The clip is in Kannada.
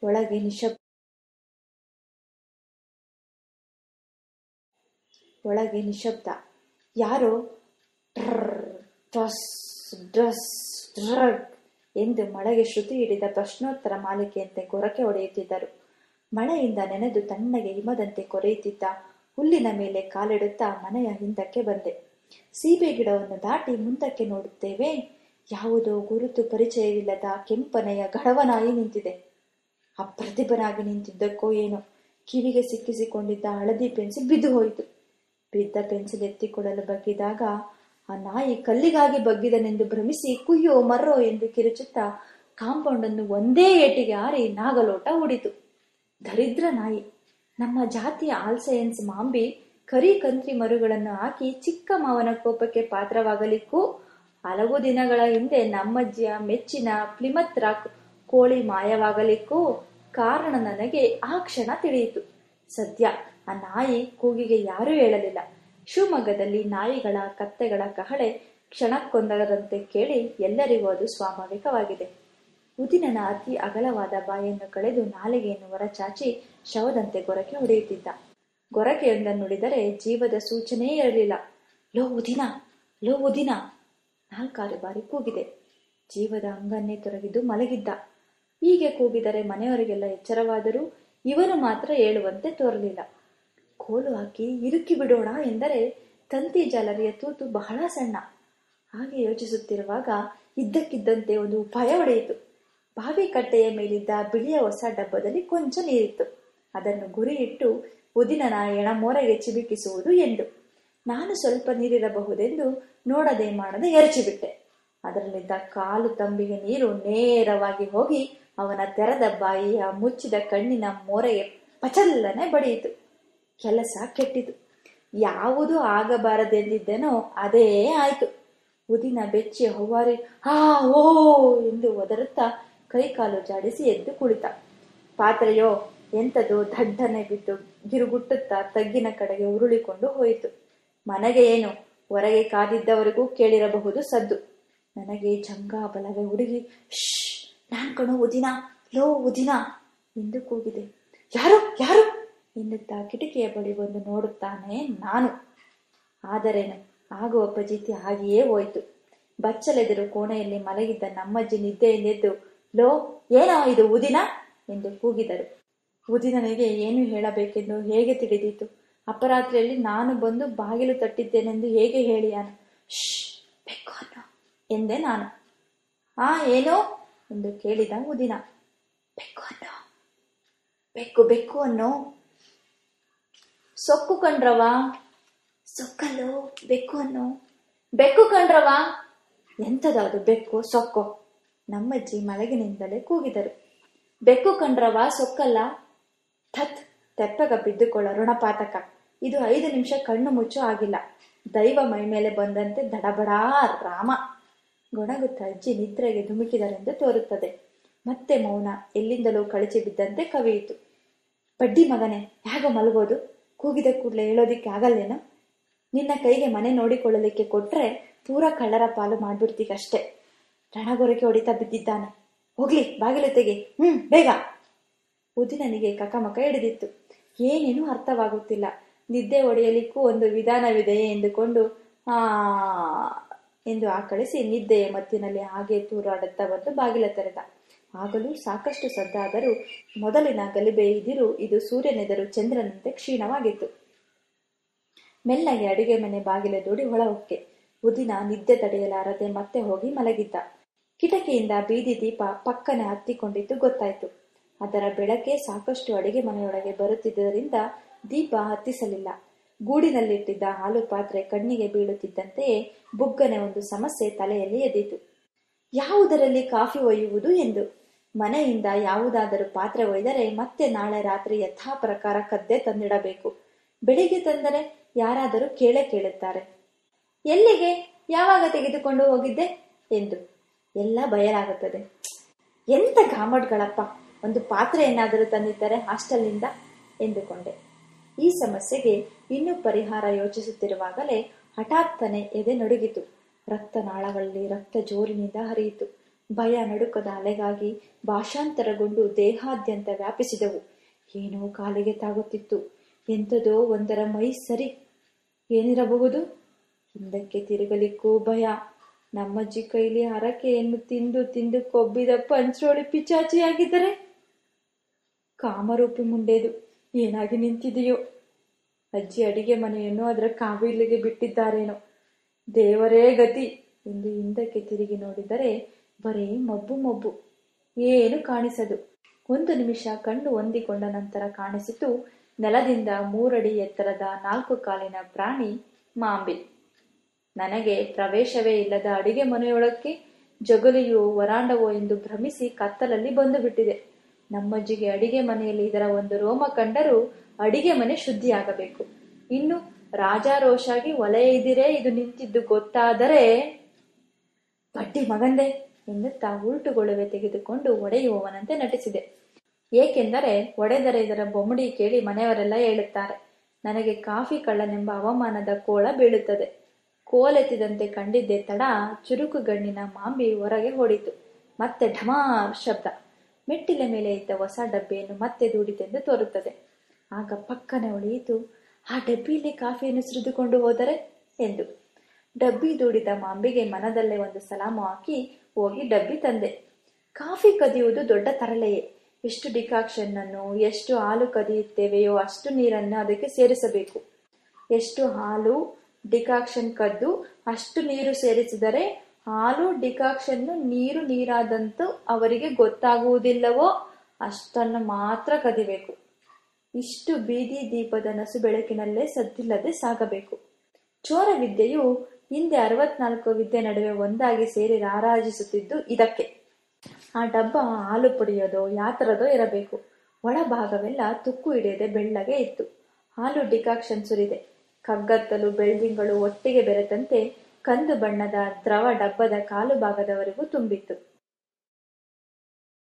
ಒಳಗೆ ನಿಶಬ್ದ. ಯಾರೋ ಟ್ರರ್ ಟಸ್ ಡ್ರಸ್ ಡ್ರಗ್ ಎಂದು ಮಳೆಗೆ ಶ್ರುತಿ ಹಿಡಿದ ಪ್ರಶ್ನೋತ್ತರ ಮಾಲಿಕೆಯಂತೆ ಗೊರಕೆ ಹೊಡೆಯುತ್ತಿದ್ದರು. ಮಳೆಯಿಂದ ನೆನೆದು ತಣ್ಣಗೆ ಹಿಮದಂತೆ ಕೊರೆಯುತ್ತಿದ್ದ ಹುಲ್ಲಿನ ಮೇಲೆ ಕಾಲಿಡುತ್ತಾ ಮನೆಯ ಹಿಂದಕ್ಕೆ ಬಂದೆ. ಸೀಬೆ ಗಿಡವನ್ನು ದಾಟಿ ಮುಂದಕ್ಕೆ ನೋಡುತ್ತೇವೆ. ಯಾವುದೋ ಗುರುತು ಪರಿಚಯವಿಲ್ಲದ ಕೆಂಪನೆಯ ಗಡವನಾಯಿ ನಿಂತಿದೆ. ಅಪ್ರತಿಭನಾಗಿ ನಿಂತಿದ್ದಕ್ಕೋ ಏನೋ ಕಿವಿಗೆ ಸಿಕ್ಕಿಸಿಕೊಂಡಿದ್ದ ಹಳದಿ ಪೆನ್ಸಿಲ್ ಬಿದ್ದು ಹೋಯಿತು. ಬಿದ್ದ ಪೆನ್ಸಿಲ್ ಎತ್ತಿಕೊಳ್ಳಲು ಬಗ್ಗಿದಾಗ ಆ ನಾಯಿ ಕಲ್ಲಿಗಾಗಿ ಬಗ್ಗಿದನೆಂದು ಭ್ರಮಿಸಿ ಕುಯ್ಯೋ ಮರ್ರೋ ಎಂದು ಕಿರುಚುತ್ತಾ ಕಾಂಪೌಂಡನ್ನು ಒಂದೇ ಏಟಿಗೆ ಹಾರಿ ನಾಗಲೋಟ ಹೂಡಿತು. ದರಿದ್ರ ನಾಯಿ. ನಮ್ಮ ಜಾತಿಯ ಆಲ್ಸೈನ್ಸ್ ಮಾಂಬಿ ಕರಿ ಕಂತ್ರಿ ಮರುಗಳನ್ನು ಹಾಕಿ ಚಿಕ್ಕ ಮಾವನ ಕೋಪಕ್ಕೆ ಪಾತ್ರವಾಗಲಿಕ್ಕೂ ಹಲವು ದಿನಗಳ ಹಿಂದೆ ನಮ್ಮಜ್ಜಿಯ ಮೆಚ್ಚಿನ ಪ್ಲಿಮತ್ ರಾಕ್ ಕೋಳಿ ಮಾಯವಾಗಲಿಕ್ಕೂ ಕಾರಣ ನನಗೆ ಆ ಕ್ಷಣ ತಿಳಿಯಿತು. ಸದ್ಯ ಆ ನಾಯಿ ಕೂಗಿಗೆ ಯಾರೂ ಹೇಳಲಿಲ್ಲ. ಶಿವಮೊಗ್ಗದಲ್ಲಿ ನಾಯಿಗಳ ಕತ್ತೆಗಳ ಕಹಳೆ ಕ್ಷಣಕ್ಕೊಂದರಂತೆ ಕೇಳಿ ಎಲ್ಲರಿಗೂ ಅದು ಸ್ವಾಭಾವಿಕವಾಗಿದೆ. ಉದಿನನ ಅತಿ ಅಗಲವಾದ ಬಾಯನ್ನು ಕಳೆದು ನಾಲಿಗೆಯನ್ನು ಹೊರಚಾಚಿ ಶವದಂತೆ ಗೊರಕೆ ಹೊಡೆಯುತ್ತಿದ್ದ. ಗೊರಕೆಯೊಂದನ್ನು ನುಡಿದರೆ ಜೀವದ ಸೂಚನೆಯೇ ಇರಲಿಲ್ಲ. ಲೋ ಉದಿನ, ಲೋ ಉದಿನ 4 ಬಾರಿ ಕೂಗಿದೆ. ಜೀವದ ಅಂಗನ್ನೇ ತೊರಗಿದ್ದು ಮಲಗಿದ್ದ. ಹೀಗೆ ಕೂಗಿದರೆ ಮನೆಯವರಿಗೆಲ್ಲ ಎಚ್ಚರವಾದರೂ ಇವನು ಮಾತ್ರ ಹೇಳುವಂತೆ ತೋರಲಿಲ್ಲ. ಕೋಲು ಹಾಕಿ ಇರುಕಿ ಬಿಡೋಣ ಎಂದರೆ ತಂತಿ ಜಾಲರಿಯ ತೂತು ಬಹಳ ಸಣ್ಣ. ಹಾಗೆ ಯೋಚಿಸುತ್ತಿರುವಾಗ ಇದ್ದಕ್ಕಿದ್ದಂತೆ ಒಂದು ಉಪಾಯ ಹೊಡೆಯಿತು. ಬಾವಿ ಕಟ್ಟೆಯ ಮೇಲಿದ್ದ ಬಿಳಿಯ ಹೊಸ ಡಬ್ಬದಲ್ಲಿ ಕೊಂಚ ನೀರಿತ್ತು. ಅದನ್ನು ಗುರಿಯಿಟ್ಟು ಉದಿನನ ಎಣಮೋರೆಗೆ ಚಿಬಿಕಿಸುವುದು ಎಂದು. ನಾನು ಸ್ವಲ್ಪ ನೀರಿರಬಹುದೆಂದು ನೋಡದೆ ಮಾಡದೆ ಎರಚಿಬಿಟ್ಟೆ. ಅದರಲ್ಲಿದ್ದ ಕಾಲು ತಂಬಿಗೆ ನೀರು ನೇರವಾಗಿ ಹೋಗಿ ಅವನ ತೆರೆದ ಬಾಯಿಯ ಮುಚ್ಚಿದ ಕಣ್ಣಿನ ಮೋರೆಗೆ ಪಚಲ್ಲನೆ ಬಡಿಯಿತು. ಕೆಲಸ ಕೆಟ್ಟಿತು. ಯಾವುದು ಆಗಬಾರದೆಂದಿದ್ದೇನೋ ಅದೇ ಆಯಿತು. ಉದಿನ ಬೆಚ್ಚಿ ಹೌವಾರಿ ಓ ಎಂದು ಒದರುತ್ತಾ ಕೈಕಾಲು ಜಾಡಿಸಿ ಎದ್ದು ಕುಳಿತ. ಪಾತ್ರೆಯೋ ಎಂಥದೋ ದಡ್ಡನೆ ಬಿದ್ದು ಗಿರುಗುಟ್ಟುತ್ತಾ ತಗ್ಗಿನ ಕಡೆಗೆ ಉರುಳಿಕೊಂಡು ಹೋಯಿತು. ಮನೆಗೆ ಏನು, ಹೊರಗೆ ಕಾದಿದ್ದವರಿಗೂ ಕೇಳಿರಬಹುದು ಸದ್ದು. ನನಗೆ ಜಂಗಾಬಲವೇ ಹುಡುಗಿ ನಾನ್ ಕಣೋ ಉದಿನ, ಲೋ ಉದಿನ ಎಂದು ಕೂಗಿದೆ. ಯಾರು ಯಾರು ಎನ್ನುತ್ತಾ ಕಿಟಕಿಯ ಬಳಿ ಬಂದು ನೋಡುತ್ತಾನೆ ನಾನು. ಆದರೇನು, ಆಗುವ ಫಜೀತಿ ಹಾಗೆಯೇ ಹೋಯಿತು. ಬಚ್ಚಲೆದರು ಕೋಣೆಯಲ್ಲಿ ಮಲಗಿದ್ದ ನಮ್ಮಜ್ಜಿ ನಿದ್ದೆಯಿಂದೆದ್ದು ಲೋ ಏನೋ ಇದು ಉದಿನ ಎಂದು ಕೂಗಿದರು. ಉದಿನನಿಗೆ ಏನು ಹೇಳಬೇಕೆಂದು ಹೇಗೆ ತಿಳಿದೀತು? ಅಪರಾತ್ರಿಯಲ್ಲಿ ನಾನು ಬಂದು ಬಾಗಿಲು ತಟ್ಟಿದ್ದೇನೆಂದು ಹೇಗೆ ಹೇಳಿಯಾನು? ಬೆಕ್ಕು ಅನ್ನೋ ಎಂದೆ ನಾನು. ಏನೋ ಎಂದು ಕೇಳಿದ ಉದಿನ. ಬೆಕ್ಕು ಅನ್ನೋ, ಬೆಕ್ಕು ಬೆಕ್ಕು ಅನ್ನೋ. ಸೊಕ್ಕು ಕಂಡ್ರವ? ಸೊಕ್ಕಲ್ಲೋ ಬೆಕ್ಕು ಅನ್ನೋ. ಬೆಕ್ಕು ಕಂಡ್ರವ? ಎಂಥದದು ಬೆಕ್ಕು ಸೊಕ್ಕು? ನಮ್ಮಜ್ಜಿ ಮಲಗಿನಿಂದಲೇ ಕೂಗಿದರು. ಬೆಕ್ಕು ಕಂಡ್ರವ, ಸೊಕ್ಕಲ್ಲ. ಥತ್, ತೆಪ್ಪಗ ಬಿದ್ದುಕೊಳ್ಳ ಋಣಪಾತಕ. ಇದು 5 ನಿಮಿಷ ಕಣ್ಣು ಮುಚ್ಚೋ ಆಗಿಲ್ಲ. ದೈವ ಮೈಮೇಲೆ ಬಂದಂತೆ ದಡಬಡಾ ರಾಮ. ಗೊಣಗುತ್ತ ಅಜ್ಜಿ ನಿದ್ರೆಗೆ ಧುಮುಕಿದರೆಂದು ತೋರುತ್ತದೆ. ಮತ್ತೆ ಮೌನ ಎಲ್ಲಿಂದಲೂ ಕಳಚಿ ಬಿದ್ದಂತೆ ಕವಿಯಿತು. ಬಡ್ಡಿ ಮಗನೇ, ಹೇಗೋ ಮಲಗೋದು? ಕೂಗಿದ ಕೂಡಲೇ ಹೇಳೋದಿಕ್ಕೆ ಆಗಲ್ಲೇನು? ನಿನ್ನ ಕೈಗೆ ಮನೆ ನೋಡಿಕೊಳ್ಳಲಿಕ್ಕೆ ಕೊಟ್ರೆ ಪೂರಾ ಕಳ್ಳರ ಪಾಲು ಮಾಡ್ಬಿಡ್ತೀಗಷ್ಟೆ. ರಣಗೊರಕೆ ಹೊಡಿತಾ ಬಿದ್ದಿದ್ದಾನೆ. ಹೋಗ್ಲಿ, ಬಾಗಿಲು ತೆಗೆ, ಬೇಗ. ಉದಿನನಿಗೆ ಕಕಮಕ ಹಿಡಿದಿತ್ತು. ಏನೇನೂ ಅರ್ಥವಾಗುತ್ತಿಲ್ಲ. ನಿದ್ದೆ ಹೊಡೆಯಲಿಕ್ಕೂ ಒಂದು ವಿಧಾನವಿದೆಯೇ ಎಂದುಕೊಂಡು ಎಂದು ಆಕಳಿಸಿ ನಿದ್ದೆಯ ಮತ್ತಿನಲ್ಲಿ ಹಾಗೆ ತೂರಾಡುತ್ತಾ ಬಂದು ಬಾಗಿಲ ತೆರೆದ. ಆಗಲೂ ಸಾಕಷ್ಟು ಸದ್ದಾದರೂ ಮೊದಲಿನ ಗಲಿಬೆ ಇದಿರು ಇದು ಸೂರ್ಯನೆದರು ಚಂದ್ರನಂತೆ ಕ್ಷೀಣವಾಗಿತ್ತು. ಮೆಲ್ಲಗೆ ಅಡುಗೆ ಮನೆ ಬಾಗಿಲು ದೂಡಿ ಒಳ ಹೊಕ್ಕೆ. ಉದಿನ ನಿದ್ದೆ ತಡೆಯಲಾರದೆ ಮತ್ತೆ ಹೋಗಿ ಮಲಗಿದ್ದ. ಕಿಟಕಿಯಿಂದ ಬೀದಿ ದೀಪ ಪಕ್ಕನೆ ಹತ್ತಿಕೊಂಡಿದ್ದು ಗೊತ್ತಾಯ್ತು. ಅದರ ಬೆಳಕೆ ಸಾಕಷ್ಟು ಅಡುಗೆ ಮನೆಯೊಳಗೆ ಬರುತ್ತಿದ್ದರಿಂದ ದೀಪ ಹತ್ತಿಸಲಿಲ್ಲ. ಗೂಡಿನಲ್ಲಿಟ್ಟಿದ್ದ ಹಾಲು ಪಾತ್ರೆ ಕಣ್ಣಿಗೆ ಬೀಳುತ್ತಿದ್ದಂತೆಯೇ ಬುಗ್ಗನೆ ಒಂದು ಸಮಸ್ಯೆ ತಲೆಯಲ್ಲಿ ಎದ್ದಿತು. ಯಾವುದರಲ್ಲಿ ಕಾಫಿ ಒಯ್ಯುವುದು ಎಂದು. ಮನೆಯಿಂದ ಯಾವುದಾದರೂ ಪಾತ್ರೆ ಒಯ್ದರೆ ಮತ್ತೆ ನಾಳೆ ರಾತ್ರಿ ಯಥಾ ಪ್ರಕಾರ ಕದ್ದೆ ತಂದಿಡಬೇಕು. ಬೆಳಿಗ್ಗೆ ತಂದರೆ ಯಾರಾದರೂ ಕೇಳುತ್ತಾರೆ. ಎಲ್ಲಿಗೆ, ಯಾವಾಗ ತೆಗೆದುಕೊಂಡು ಹೋಗಿದ್ದೆ ಎಂದು. ಎಲ್ಲ ಬಯಲಾಗುತ್ತದೆ. ಎಂತ ಗಾಮಡ್ಗಳಪ್ಪ, ಒಂದು ಪಾತ್ರೆ ಏನಾದರೂ ತಂದಿದ್ದರೆ ಹಾಸ್ಟೆಲ್ನಿಂದ ಎಂದುಕೊಂಡೆ. ಈ ಸಮಸ್ಯೆಗೆ ಇನ್ನೂ ಪರಿಹಾರ ಯೋಚಿಸುತ್ತಿರುವಾಗಲೇ ಹಠಾತ್ತನೆ ಎದೆ ನಡುಗಿತು. ರಕ್ತನಾಳಗಳಲ್ಲಿ ರಕ್ತ ಜೋರಿನಿಂದ ಹರಿಯಿತು. ಭಯ ನಡುಕದ ಅಲೆಗಾಗಿ ಭಾಷಾಂತರಗೊಂಡು ದೇಹಾದ್ಯಂತ ವ್ಯಾಪಿಸಿದವು. ಏನೋ ಕಾಲಿಗೆ ತಾಗುತ್ತಿತ್ತು. ಎಂಥದೋ ಒಂದರ ಮೈ ಸರಿ. ಏನಿರಬಹುದು? ಹಿಂದಕ್ಕೆ ತಿರುಗಲಿಕ್ಕೂ ಭಯ. ನಮ್ಮಜ್ಜಿ ಕೈಲಿ ಹರಕೆಯನ್ನು ತಿಂದು ತಿಂದು ಕೊಬ್ಬಿದ ಪಂಚೋಳಿ ಪಿಚಾಚಿಯಾಗಿದ್ದರೆ? ಕಾಮರೂಪಿ ಮುಂಡೇದು ಏನಾಗಿ ನಿಂತಿದೆಯೋ? ಅಜ್ಜಿ ಅಡಿಗೆ ಮನೆಯನ್ನು ಅದರ ಕಾವಿಲಿಗೆ ಬಿಟ್ಟಿದ್ದಾರೇನೋ? ದೇವರೇ ಗತಿ ಎಂದು ಹಿಂದಕ್ಕೆ ತಿರುಗಿ ನೋಡಿದರೆ ಬರೇ ಮಬ್ಬು ಮಬ್ಬು, ಏನು ಕಾಣಿಸದು. ಒಂದು ನಿಮಿಷ ಕಣ್ಣು ಹೊಂದಿಕೊಂಡ ನಂತರ ಕಾಣಿಸಿತು ನೆಲದಿಂದ 3 ಅಡಿ ಎತ್ತರದ 4 ಕಾಲಿನ ಪ್ರಾಣಿ ಮಾಂಬಿ. ನನಗೆ ಪ್ರವೇಶವೇ ಇಲ್ಲದ ಅಡಿಗೆ ಮನೆಯೊಳಕ್ಕೆ ಜಗಲಿಯೋ ವರಾಂಡವೋ ಎಂದು ಭ್ರಮಿಸಿ ಕತ್ತಲಲ್ಲಿ ಬಂದು ಬಿಟ್ಟಿದೆ. ನಮ್ಮಜ್ಜಿಗೆ ಅಡಿಗೆ ಮನೆಯಲ್ಲಿ ಇದರ ಒಂದು ರೋಮ ಕಂಡರೂ ಅಡಿಗೆ ಮನೆ ಶುದ್ಧಿಯಾಗಬೇಕು. ಇನ್ನು ರಾಜಾರೋಷಾಗಿ ಒಲೆ ಎದಿರೇ ಇದು ನಿಂತಿದ್ದು ಗೊತ್ತಾದರೆ ಬಡ್ಡಿ ಮಗಂದೆ ಎನ್ನುತ್ತಾ ಉಲ್ಟುಗೊಳುವೆ ತೆಗೆದುಕೊಂಡು ಒಡೆಯುವವನಂತೆ ನಟಿಸಿದೆ. ಏಕೆಂದರೆ ಒಡೆದರೆ ಇದರ ಬೊಮ್ಮಡಿ ಕೇಳಿ ಮನೆಯವರೆಲ್ಲ ಹೇಳುತ್ತಾರೆ. ನನಗೆ ಕಾಫಿ ಕಳ್ಳನೆಂಬ ಅವಮಾನದ ಕೋಳ ಬೀಳುತ್ತದೆ. ಕೋಲೆತ್ತಿದಂತೆ ಕಂಡಿದ್ದೆ ತಡ ಚುರುಕು ಗಣ್ಣಿನ ಮಾಂಬಿ ಹೊರಗೆ ಹೊಡಿತು. ಮತ್ತೆ ಢಮಾರ್ ಶಬ್ದ. ಮೆಟ್ಟಿಲ ಮೇಲೆ ಇದ್ದ ಹೊಸ ಡಬ್ಬಿಯನ್ನು ಮತ್ತೆ ದೂಡಿತೆಂದು ತೋರುತ್ತದೆ. ಆಗ ಪಕ್ಕನೆ ಉಳಿಯಿತು, ಆ ಡಬ್ಬಿಯಲ್ಲಿ ಕಾಫಿಯನ್ನು ಸುರಿದುಕೊಂಡು ಹೋದರೆ ಎಂದು. ಡಬ್ಬಿ ದೂಡಿದ ಮಾಂಬಿಗೆ ಮನದಲ್ಲೇ ಒಂದು ಸಲಾಮು ಹಾಕಿ ಹೋಗಿ ಡಬ್ಬಿ ತಂದೆ. ಕಾಫಿ ಕದಿಯುವುದು ದೊಡ್ಡ ತರಲೆಯೇ. ಎಷ್ಟು ಡಿಕಾಕ್ಷನ್ ಅನ್ನು, ಎಷ್ಟು ಹಾಲು ಕದಿಯುತ್ತೇವೆಯೋ ಅಷ್ಟು ನೀರನ್ನು ಅದಕ್ಕೆ ಸೇರಿಸಬೇಕು. ಎಷ್ಟು ಹಾಲು ಡಿಕಾಕ್ಷನ್ ಕದ್ದು ಅಷ್ಟು ನೀರು ಸೇರಿಸಿದರೆ ಹಾಲು ಡಿಕಾಕ್ಷನ್ನು ನೀರಾದಂತೂ ಅವರಿಗೆ ಗೊತ್ತಾಗುವುದಿಲ್ಲವೋ ಅಷ್ಟನ್ನು ಮಾತ್ರ ಕದಿಬೇಕು. ಇಷ್ಟು ಬೀದಿ ದೀಪದ ನಸು ಬೆಳಕಿನಲ್ಲೇ ಸದ್ದಿಲ್ಲದೆ ಸಾಗಬೇಕು. ಚೋರ ವಿದ್ಯೆಯು ಹಿಂದೆ 64 ವಿದ್ಯೆ ನಡುವೆ ಒಂದಾಗಿ ಸೇರಿ ರಾರಾಜಿಸುತ್ತಿದ್ದು ಇದಕ್ಕೆ. ಆ ಡಬ್ಬ ಹಾಲು ಪುಡಿಯೋದೋ ಯಾತರದೋ ಇರಬೇಕು. ಒಳಭಾಗವೆಲ್ಲ ತುಕ್ಕು ಹಿಡಿಯದೆ ಬೆಳ್ಳಗೆ ಇತ್ತು. ಹಾಲು ಡಿಕಾಕ್ಷನ್ ಸುರಿದೆ. ಕಗ್ಗತ್ತಲು ಬೆಳ್ದಿಂಗಳು ಒಟ್ಟಿಗೆ ಬೆರೆತಂತೆ ಕಂದು ಬಣ್ಣದ ದ್ರವ ಡಬ್ಬದ ಕಾಲು ಭಾಗದವರೆಗೂ ತುಂಬಿತ್ತು.